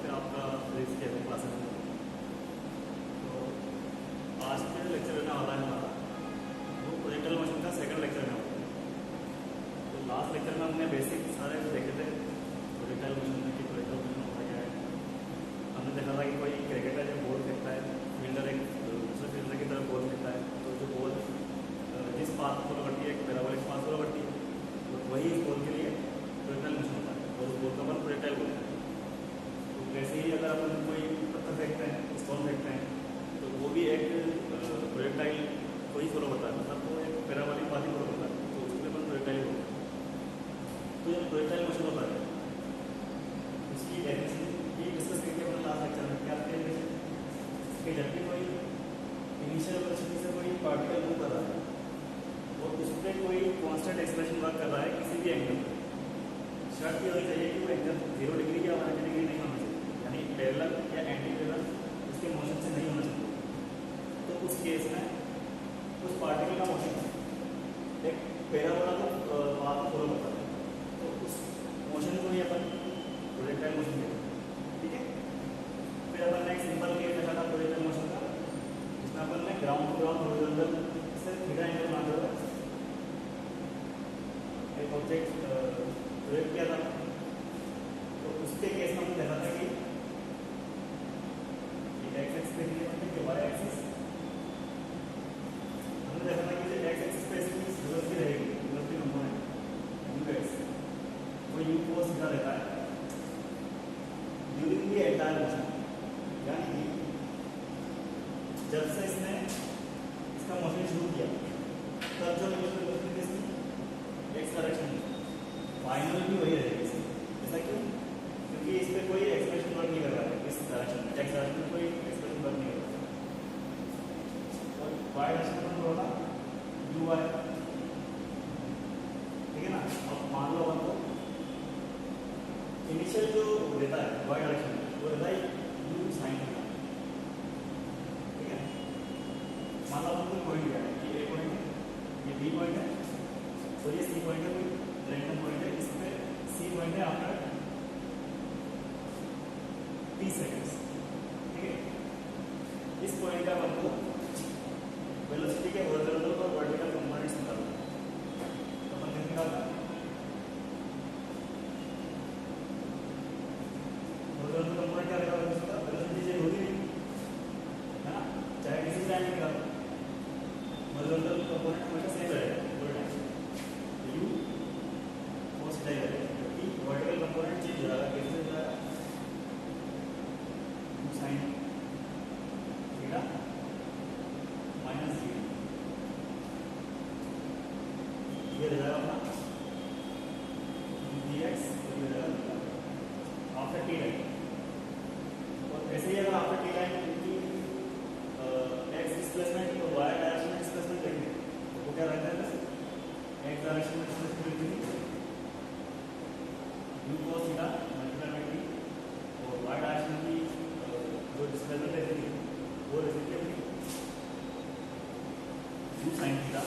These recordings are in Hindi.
पे आपका फिजिक्स के क्लासेस में। तो आज के लेक्चर रहने वाला है हमारा वो प्रोजेक्टाइल मोशन का सेकंड लेक्चर है। तो लास्ट लेक्चर में हमने बेसिक सारे देखे थे प्रोजेक्टाइल मोशन में कि प्रोजेक्टाइल मोशन होता क्या है। हमने देखा था कि कोई क्रिकेटर जो बॉल फेंकता है, फील्डर एक दूसरे फील्डर की तरफ बॉल फेंकता है, तो जो बॉल जिस पाथ को फॉलो करती है, एक पैराबोलिक पाथ फॉलो करती है, तो वही इस बॉल के लिए प्रोजेक्टाइल मोशन होता है और उस बॉल का अपन प्रोजेक्टाइल बोलते हैं। तो वैसे ही अगर अपन कोई पत्थर फेंकते हैं, स्टोन फेंकते हैं, तो वो भी एक प्रोजेक्टाइल को ही फॉलो करता है, मतलब वो एक पैराबोलिक पाथ ही फॉलो करता है, तो उसमें अपन प्रोजेक्टाइल बोलते हैं। तो ये प्रोजेक्टाइल मोशन होता है, उसकी डेफिनेशन ये डिस्कस करके अपन लास्ट लेक्चर में क्या करते हैं कि जब भी कोई इनिशियल वेलोसिटी से कोई पार्टिकल मूव कर रहा है और उस पर कोई कांस्टेंट एक्सप्रेशन वर्क कर रहा है किसी भी एंगल पर, शर्त ये होनी चाहिए कि वो एंगल 0 डिग्री या 180 डिग्री नहीं होना चाहिए, यानी पैरेलल या एंटी पैरेलल उसके मोशन से नहीं होना चाहिए। तो उस केस में उस पार्टिकल का मोशन एक पैराबोला को पाथ फॉलो करता है, तो उस मोशन को ही अपन प्रोजेक्टाइल मोशन कहते हैं। ठीक है, फिर अपन ने एक सिंपल केस देखा था प्रोजेक्टाइल मोशन का, जिसमें अपन ने ग्राउंड टू ग्राउंड हॉरिजॉन्टल से थीटा एंगल माना हुआ एक ऑब्जेक्ट प्रोजेक्ट किया था। तो उसके केस में हमने देखा था कि एक्स एक्सिस पे लिए वाई एक्सिस, हमने देखा था कि जो एक्स एक्सिस पे इसकी वेलोसिटी रहेगी, वेलोसिटी कंपोनेंट यू एक्स, वो यू को सीधा रहता है ड्यूरिंग द एंटायर मोशन, यानी कि जब से इसने इसका मोशन शुरू किया तब जो इनिशियल वेलोसिटी थी एक्स डायरेक्शन में, फाइनल भी वही रहेगी। ऐसा क्यों? क्योंकि इस पर कोई एक्सप्रेशन वर्क नहीं कर रहा है, इस डायरेक्शन में एक्स डायरेक्शन में कोई एक्सप्रेशन वर्क नहीं कर रहा है, और वाई डायरेक्शन में होगा यू वाई। ठीक है ना। अब मान लो हमको इनिशियल जो रहता है वाई डायरेक्शन में वो रहता है यू साइन थीटा। ठीक है, मान लो हमको पॉइंट दिया है कि ए पॉइंट है, ये बी पॉइंट है और ये सी पॉइंट है, कोई रैंडम पॉइंट है, इस पे सी पॉइंट है आफ्टर 30 सेकेंड्स। ठीक है, इस पॉइंट का आपको वेलोसिटी के हॉरिजॉन्टल और वर्टिकल कंपोनेंट्स निकालना है। तो अपन कैसे निकालना है? हॉरिजॉन्टल कंपोनेंट क्या रहेगा? वेलोसिटी चेंज होगी नहीं है ना, चाहे किसी टाइम निकालो, हॉरिजॉन्टल कंपोनेंट हमेशा सेम रहेगा यू cos थीटा रहेगा, क्योंकि वर्टिकल कंपोनेंट चेंज हो जाएगा। कैसे हो जाएगा? यू साइन थीटा माइनस जी, ये रह जाएगा अपना डी एक्स, ये रह जाएगा आफ्टर टी टाइम। और ऐसे ही अगर आफ्टर टी टाइम की एक्स डिस्प्लेसमेंट और वाई डायरेक्शन में डिस्प्लेसमेंट देखेंगे तो वो क्या रहता है? एक्स डायरेक्शन में डिस्प्लेसमेंट मिलती you cos theta multiply by T, और वाई डायरेक्शन की जो डिस्प्लेसमेंट रहती है वो रहती है you sine theta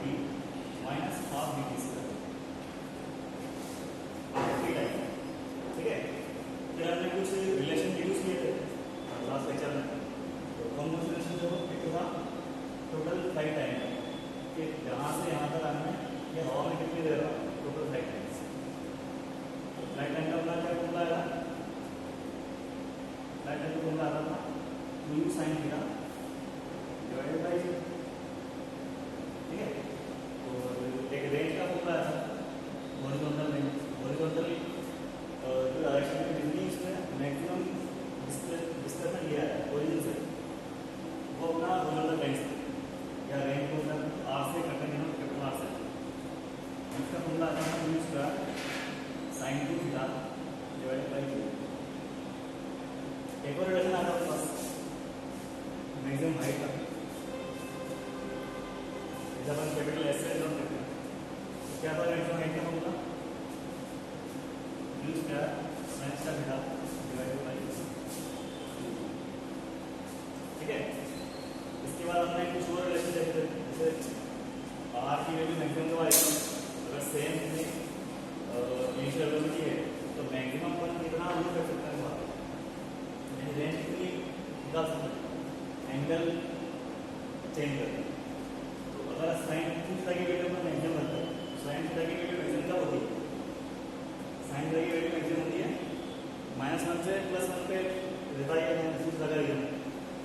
T minus half D T square after T time. ठीक है, फिर हमने कुछ रिलेशन यूज किए थे लास्ट लेक्चर में। तो कौन कौन से रिलेशन थे? एक था टोटल फ्लाइट टाइम, कि यहाँ से यहाँ तक आने में ये हवा में कितनी देर रहा, टोटल फ्लाइट टाइम। तो फ्लाइट टाइम का अपना क्या फॉर्मूला आया? फ्लाइट टाइम का फॉर्मूला आता था u sine theta divided by g. ठीक है, और एक रेंज का फॉर्मूला आया था हॉरिजॉन्टल रेंज, हॉरिजॉन्टल जो डायरेक्शन में जितनी इसमें मैक्सिमम डिस्प्लेसमेंट लिया है ओरिजिन से, वो अपना हॉरिजॉन्टल रेंज या रेंज को मतलब आर से करते हैं, कैपिटल आर से। इसका फॉर्मूला आता है u square sine 2 theta divided by g. एक और रिलेशन आता है पास मैक्सिमम हाइट का, जब हम कैपिटल एस से नोट करते हैं तो क्या था मैक्सिमम हाइट का formula? U square sine square theta divided by g. ठीक है, इसके बाद हमने कुछ और रिलेशन देखे थे, जैसे आर की वैल्यू मैक्सिमम कब आएगी? अगर सेम इनिशियल वेलोसिटी है तो मैक्सिमम अपन कितना मूव कर सकता है वहाँ जैसा ये मैंने सूत्र लगा दिया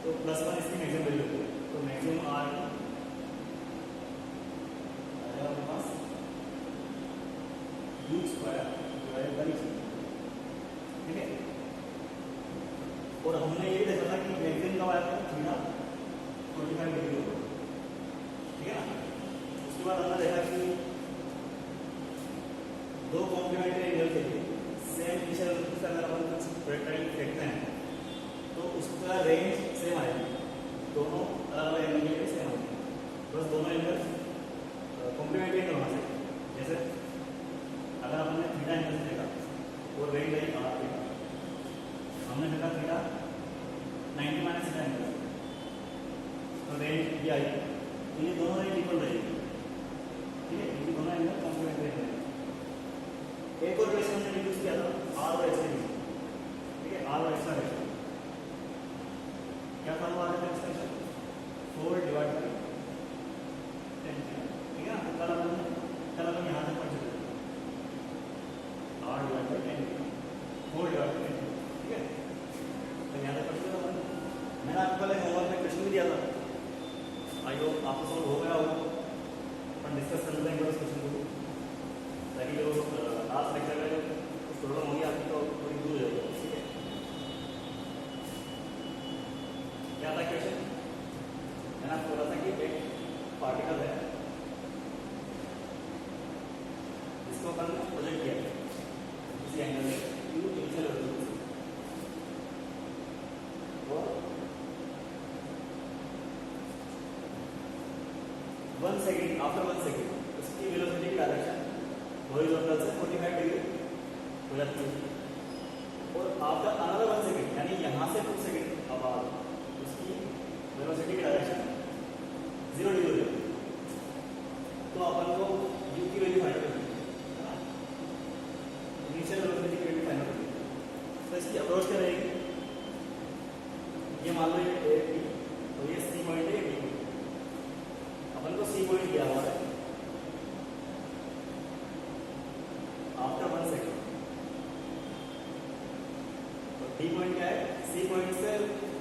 तो प्लस वन इसकी मैक्सिमम वैल्यू होती है, तो मैक्सिमम आर आएगा आपके पास यू स्क्वायर डिवाइडेड बाई जी, ठीक है। और हमने ये देखा था कि मैक्सिमम कब आया था, थीटा 45 डिग्री होगा, ठीक है ना। उसके बाद हमने देखा कि दो कॉम्प्लीमेंट्री एंगल के लिए सेम इनिशियल वेलोसिटी अगर अपन कुछ प्रोजेक्टाइल फेंकते हैं तो उसका रेंज सेम आएगी, दोनों अलग अलग एंगल के लिए सेम आएंगे, बस दोनों एंगल कॉम्प्लीमेंट्री एंगल होना चाहिए। जैसे अगर हमने थीटा एंगल से देखा और रेंज आई आर थीटा, हमने देखा थीटा 90 माइनस थीटा एंगल, तो रेंज ये आई, तो ये दोनों रेंज इक्वल रहेगी, ठीक है, क्योंकि दोनों एंगल कॉम्प्लीमेंट्री एंगल। एक और रिलेशन हमने यूज किया था आर और एक्स के बीच, ठीक है, आर और एक्स का रिलेशन क्या था, हमारा एक्सप्रेशन 4 डिवाइड बाई 10, ठीक है ना। तो कल अपन यहाँ से पहुँच चुके R divide by 10, 4 divide by 10, ठीक है। तो यहाँ से पहुँच चुके मैंने आपको पहले होमवर्क में क्वेश्चन भी दिया था, आई होप आपको सॉल्व हो गया हो, अपन डिस्कस कर लेंगे उस क्वेश्चन को, ताकि जो लास्ट लेक्चर में जो प्रॉब्लम होगी आपकी तो थोड़ी दूर हो जाएगी, ठीक है। क्या था क्वेश्चन, मैंने आपको बोला था कि एक पार्टिकल है जिसको अपन प्रोजेक्ट किया इसी एंगल में यू इनिशियल वेलोसिटी और 1 सेकेंड, आफ्टर 1 सेकेंड उसकी वेलोसिटी की डायरेक्शन हॉरिजॉन्टल से 45 डिग्री हो जाती है, और आफ्टर अनदर 1 सेकेंड यानी यहाँ से 2 सेकेंड बाद उसकी वेलोसिटी की डायरेक्शन 0 डिग्री हो जाती है। तो अपन को यू की वैल्यू फाइंड करनी है ना, इनिशियल वेलोसिटी की वैल्यू फाइंड करनी है। तो इसकी अप्रोच क्या रहेगी, ये मान लो ये ए बी, तो ये सी पॉइंट है, बी अपन को सी पॉइंट दिया हुआ है आफ्टर 1 सेकेंड, तो डी पॉइंट क्या है, सी पॉइंट से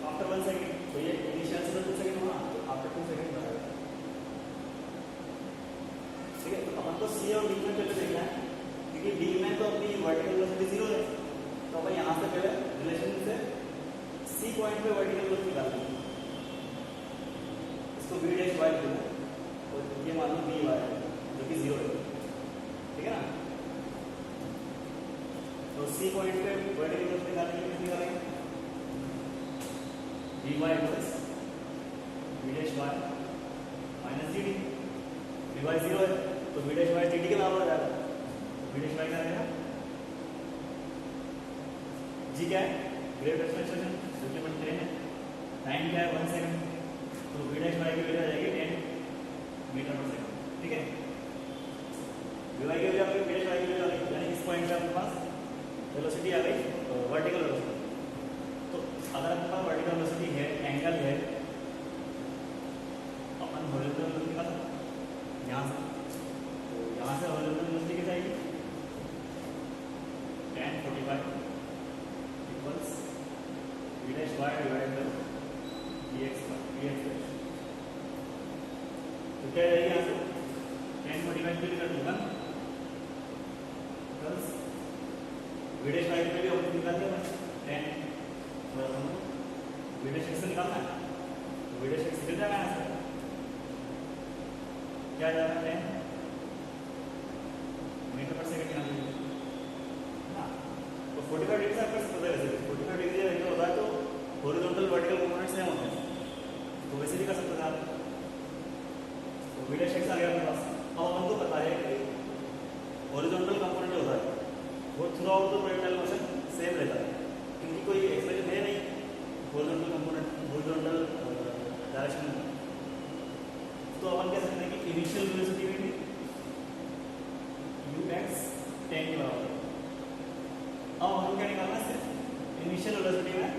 आफ्टर 1 सेकेंड, तो ये इनिशियल से 2 सेकेंड हुआ, तो आफ्टर 2 सेकेंड बनेगा, ठीक है। तो अपन को सी और डी में पहले देखना है, क्योंकि डी में तो अपनी वर्टिकल वेलोसिटी 0 है, तो अपन यहाँ से पहले रिलेशन से सी पॉइंट पे वर्टिकल वेलोसिटी निकालनी है, इसको वी डैश वाई बोलना है, और ये मान लो वी वाई जो कि 0 है, ठीक है ना। तो सी पॉइंट पे वर्टिकल वेलोसिटी निकालने के लिए निकालेंगे V Y plus V dash Y minus G D, V Y 0 है तो V dash Y T D के बराबर हो जाएगा, वी डैश वाई क्या रहेगा, जी क्या है ग्रेविटेशनल एक्सेलरेशन जो कि 10 है, टाइम क्या है 1 सेकंड, तो वी डैश वाई की वैल्यू आ जाएगी 10 मीटर पर सेकंड, ठीक है। वी वाई की वैल्यू आपकी वी डैश वाई की वैल्यू आ गई, यानी इस पॉइंट पे आपके पास वेलोसिटी आ गई वर्टिकल वेलोसिटी। तो अगर आपके पास वर्टिकल वेलोसिटी है, एंगल है, अपन हॉरिजॉन्टल वेलोसिटी निकाल यहाँ से, तो यहाँ से हॉरिजॉन्टल वेलोसिटी क्या जाएगी 1045 equals V dash Y divided by D X dash, तो क्या जाएगी यहाँ से 1045 फिल कर दूंगा प्लस वी डैश वाई की वैल्यू हमने निकाल दिया बस 10, और हमको वी डैश एक्स निकालना है, तो वी डैश एक्स निकल जाएगा यहाँ से, क्या जाएगा 10 मीटर पर सेकंड यहाँ पे ना। तो 45 डिग्री से आप कर सकते हैं, वैसे 45 डिग्री एंगल होता है तो हॉरिजॉन्टल वर्टिकल कंपोनेंट सेम होते हैं, तो वैसे भी कर सकते हैं आप। तो वी डैश एक्स आ गया अपने पास। अब अपन को पता है कि हॉरिजॉन्टल कंपोनेंट जो होता है वो through out the projectile motion same रहता है, क्योंकि कोई एक्सप्रेशन है नहीं हॉरिजॉन्टल कंपोनेंट हॉरिजॉन्टल डायरेक्शन में। तो अपन कह सकते हैं कि इनिशियल वेलोसिटी में भी यू एक्स 10 के बराबर है। अब हम क्या निकालना है, सिर्फ इनिशियल वेलोसिटी में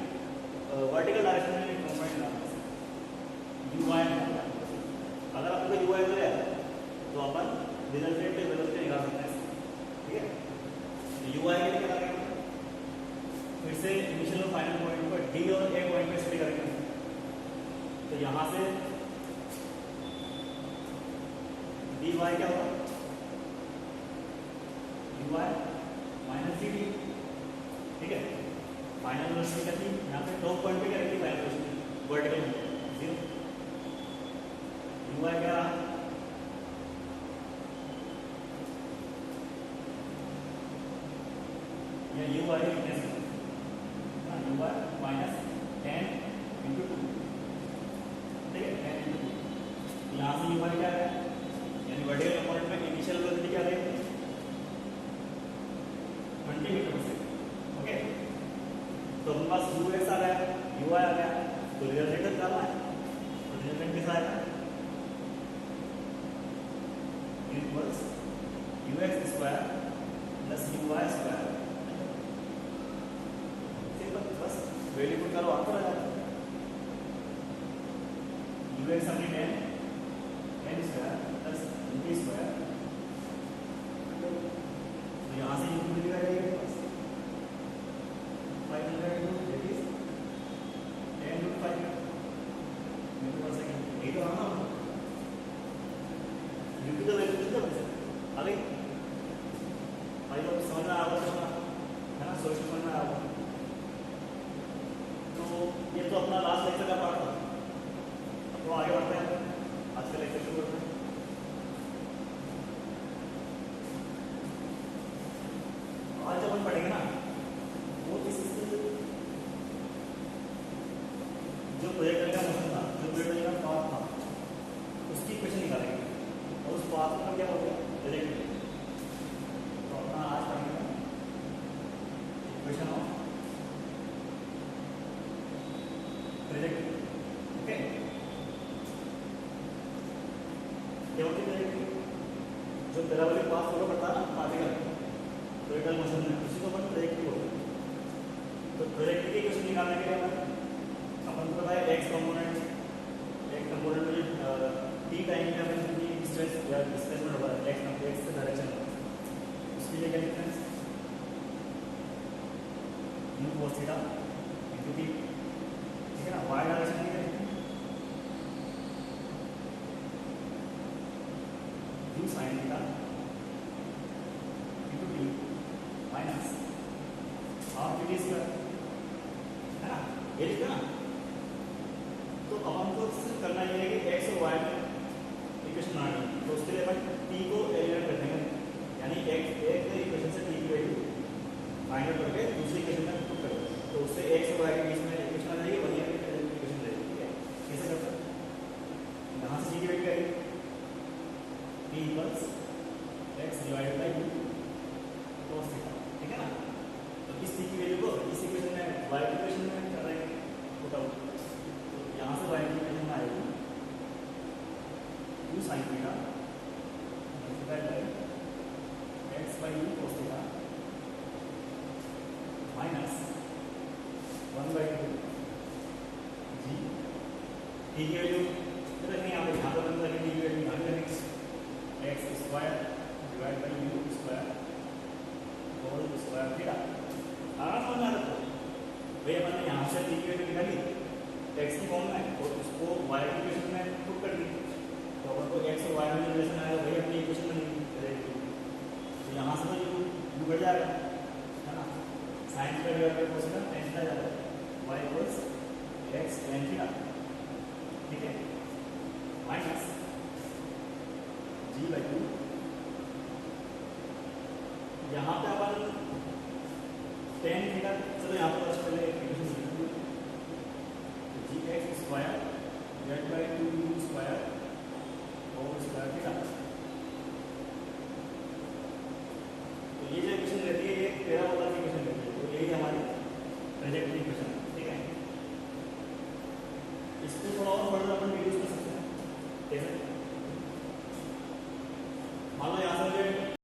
वर्टिकल डायरेक्शन में कंपोनेंट निकालना है यू वाई। अगर आपको यू वाई मिल गया तो अपन रिजल्टेंट वेलोसिटी निकाल सकते हैं, ठीक है। यू वाई के लिए क्या करेंगे, फिर से इनिशियल और फाइनल पॉइंट पर डी और ए पॉइंट पे स्टडी करेंगे। तो यहाँ से डी वाई क्या होगा, D Y minus D D, ठीक है। फाइनल वेलोसिटी क्या थी यहाँ पे, टॉप पॉइंट पे क्या रहती है final velocity, vertical 0। D Y क्या रहा, या यू वाई लिखने से यू वाई माइनस 10 इंटू 2, ठीक है, 10 इंटू 2। यहाँ से यू वाई क्या है, यानी वर्टिकल कंपोनेंट में इनिशियल वेलोसिटी क्या रहेगी 20 मीटर पर सेकंड, ओके। तो हमारे पास यू एक्स आ रहा है, यू वाई आ गया, तो रिजल्टेंट निकालना है। तो रिजल्टेंट कैसा आएगा, equals U X square plus U Y square, बस वैल्यू पुट करो आपको आ जाएगा। यू एक्स हमने 10 स्क्वायर प्लस टी स्क्वायर, तो यहाँ से यू मिल जाएगा 500 दैट इज 10 रूट 5 मीटर पर सेकंड। यही तो आना यू की तो वैल्यू कितना बन सकती आ गई भाई, लोग समझ में आ रहा है ना, सोच समझ में आ रहा। तो ये तो अपना लास्ट लेक्चर का पार्ट था, तो आगे बढ़ते हैं, आज का लेक्चर शुरू करते हैं। आज जब हम पढ़ेंगे ना वो जो प्रोजेक्ट का मोशन था, जो प्रोजेक्ट का पाथ था, उसकी इक्वेशन निकालेंगे और उस पाथ का क्या होगा प्रोजेक्ट। तो अपना आज पढ़ेंगे इक्वेशन ऑफ प्रोजेक्ट, ओके। क्या होती है प्रोजेक्ट, जो पैराबोलिक पाथ फॉलो करता है ना पार्टिकल प्रोजेक्टल मोशन में, उसी को अपन प्रोजेक्टिव बोलते हैं। तो प्रोजेक्टिव की इक्वेशन निकालने के लिए अपन को पता है एक्स कंपोनेंट में टी टाइम का डिस्टेंस या डिस्प्लेसमेंट होगा एक्स से डायरेक्शन, उसके लिए क्या difference you cos theta into T, ठीक है ना। वाई डायरेक्शन की you sin theta into T minus half T square, है ना, ये लिखा ना। तो अब हमको सिर्फ करना ये है कि एक्स और वाई में इक्वेशन बनानी है, तो उसके लिए अपन टी को एलिमिनेट कर देंगे, यानी एक इक्वेशन से टी की वैल्यू फाइंड आउट करके दूसरी इक्वेशन में पुट कर देंगे, तो उससे एक्स और वाई के बीच में इक्वेशन आ जाएगी, वही इक्वेशन रहेगी, ठीक है। कैसे करते हैं, यहाँ से टी की वैल्यू क्या है, T equals x divided by you cos theta, ठीक है ना। तो इस टी की वैल्यू को इस इक्वेशन में वाई की इक्वेशन में कर देंगे पुट आउट, तो यहाँ से वाई की इक्वेशन में आएगी you sin theta multiplied by x by you cos theta minus 1/2 G T की वैल्यू रखेंगे यहाँ पे, यहाँ पर बंद रखेंगे टी की वैल्यू यहाँ पे रखेंगे X square divide by U square whole square theta. आराम समझ में आ रहा है भैया, मैंने यहाँ से टी की वैल्यू निकाली एक्स की फॉर्म में और उसको वाई की इक्वेशन में पुट कर दी, तो अपन को एक्स और वाई में रिलेशन आएगा वही अपनी इक्वेशन में नहीं, तो यहाँ से तो यू बढ़ जाएगा, है ना। Sine theta divide by cos theta tan theta जाएगा, y equals x tan theta, ठीक है, माइनस g/2। यहाँ पे अपन tan थीटा, चलो यहाँ पर पहले इक्वेशन लिख दो, g(x) square divide by 2u square whole square theta. तो ये जो इक्वेशन रहती है ये पैराबोला की इक्वेशन रहती है, तो यही हमारी प्रोजेक्ट की इक्वेशन